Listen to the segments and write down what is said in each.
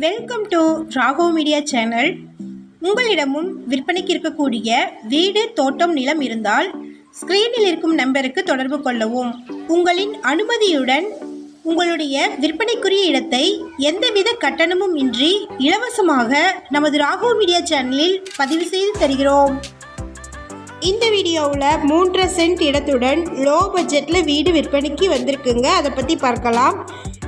Welcome to Rago media channel. உங்களிடமும் விற்பனைக்கு இருக்கக்கூடிய வீடு, தோட்டம், நிலம் இருந்தால் ஸ்க்ரீனில் இருக்கும் நம்பருக்கு தொடர்பு கொள்ளவும். உங்களின் அனுமதியுடன் உங்களுடைய விற்பனைக்குரிய இடத்தை எந்தவித கட்டணமும் இன்றி இலவசமாக நமது ராகோ மீடியா சேனலில் பதிவு செய்து தருகிறோம். இந்த வீடியோவில் 3 சென்ட் இடத்துடன் லோ பட்ஜெட்டில் வீடு விற்பனைக்கு வந்திருக்குங்க. அதை பற்றி பார்க்கலாம்.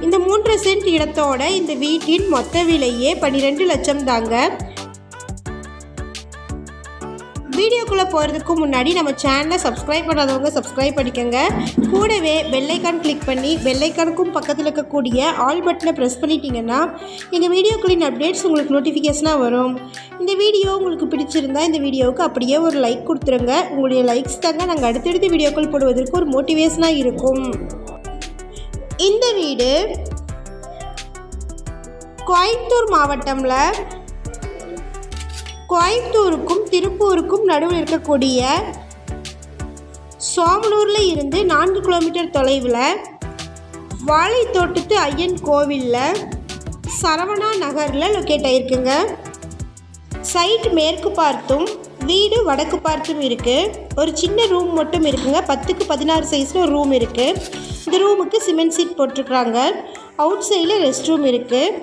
இந்த 3 சென்ட் இடத்தோட இந்த வீட்டின் மொத்த விலையே 12 லட்சம் தாங்க. வீடியோக்குள்ளே போகிறதுக்கு முன்னாடி நம்ம சேனலை சப்ஸ்கிரைப் பண்ணாதவங்க சப்ஸ்கிரைப் பண்ணிக்கோங்க. கூடவே பெல்லைக்கான் கிளிக் பண்ணி பெல்லைக்கானுக்கும் பக்கத்தில் இருக்கக்கூடிய ஆல் பட்டனை ப்ரெஸ் பண்ணிட்டீங்கன்னா எங்கள் வீடியோக்களின் அப்டேட்ஸ் உங்களுக்கு நோட்டிஃபிகேஷனாக வரும். இந்த வீடியோ உங்களுக்கு பிடிச்சிருந்தா இந்த வீடியோவுக்கு அப்படியே ஒரு லைக் கொடுத்துருங்க. உங்களுடைய லைக்ஸ் தாங்க நாங்கள் அடுத்தடுத்த வீடியோக்கள் போடுவதற்கு ஒரு மோட்டிவேஷனாக இருக்கும். இந்த வீடு கோயம்புத்தூர் மாவட்டம்ல கோயம்புத்தூருக்கும் திருப்பூருக்கும் நடுவில் இருக்கக்கூடிய சோமனூரில் இருந்து 4 கிலோமீட்டர் தொலைவில் வாழைத்தோட்டத்து ஐயன் கோவிலில் சரவணா நகரில் லொக்கேட் ஆகிருக்குங்க. சைட் மேற்கு பார்த்தும் வீடு வடக்கு பார்த்தும் இருக்குது. ஒரு சின்ன ரூம் மட்டும் இருக்குங்க. 10க்கு 16 சைஸில் ஒரு ரூம் இருக்குது. இந்த ரூமுக்கு சிமெண்ட் சீட் போட்டிருக்குறாங்க. அவுட் சைடில் ரெஸ்ட் ரூம் இருக்குது.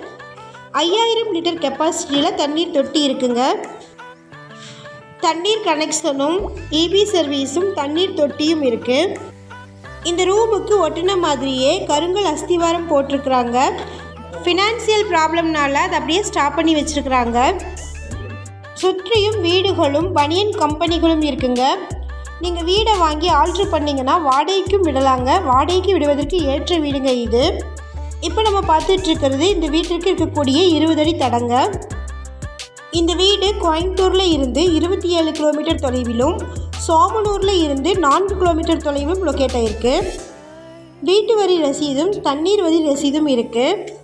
5000 லிட்டர் கெப்பாசிட்டியில் தண்ணீர் தொட்டி இருக்குங்க. தண்ணீர் கனெக்ஷனும் இபி சர்வீஸும் தண்ணீர் தொட்டியும் இருக்குது. இந்த ரூமுக்கு ஒட்டின மாதிரியே கருங்கல் அஸ்திவாரம் போட்டிருக்குறாங்க. ஃபினான்சியல் ப்ராப்ளம்னால அதை அப்படியே ஸ்டாப் பண்ணி வச்சுருக்குறாங்க. சுற்றியும் வீடுகளும் பனியன் கம்பெனிகளும் இருக்குங்க. நீங்கள் வீடை வாங்கி ஆல்ட்ரு பண்ணிங்கன்னா வாடகைக்கும் விடலாங்க. வாடகைக்கு விடுவதற்கு ஏற்ற வீடுங்க இது. இப்போ நம்ம பார்த்துட்ருக்கிறது இந்த வீட்டிற்கு இருக்கக்கூடிய 20 அடி தடங்க. இந்த வீடு கோயம்புத்தூரில் இருந்து 27 கிலோமீட்டர் தொலைவிலும் சோமனூரில் இருந்து 4 கிலோமீட்டர் தொலைவிலும் லொக்கேட் ஆகிருக்கு. வீட்டு வரி ரசீதும் தண்ணீர் வரி ரசீதும் இருக்குது.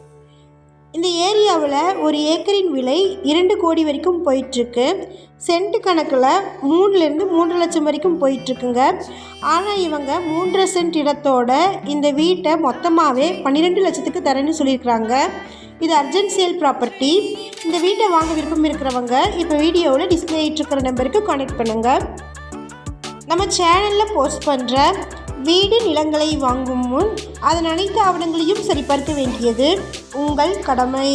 இந்த ஏரியாவில் ஒரு ஏக்கரின் விலை 2 கோடி வரைக்கும் போயிட்டுருக்கு. சென்ட் கணக்கில் 3லேருந்து 3 லட்சம் வரைக்கும் போயிட்டுருக்குங்க. ஆனால் இவங்க 3 சென்ட் இடத்தோட இந்த வீட்டை மொத்தமாகவே 12 லட்சத்துக்கு தரேன்னு சொல்லியிருக்கிறாங்க. இது அர்ஜென்ட் சேல் ப்ராப்பர்ட்டி. இந்த வீட்டை வாங்க விருப்பம் இருக்கிறவங்க இப்போ வீடியோவில் டிஸ்பிளே ஆகிட்டுருக்கிற நம்பருக்கு கான்டெக்ட் பண்ணுங்கள். நம்ம சேனலில் போஸ்ட் பண்ணுற வீடு நிலங்களை வாங்கும் முன் அதன் அனைத்து ஆவணங்களையும் சரிபார்க்க வேண்டியது உங்கள் கடமை.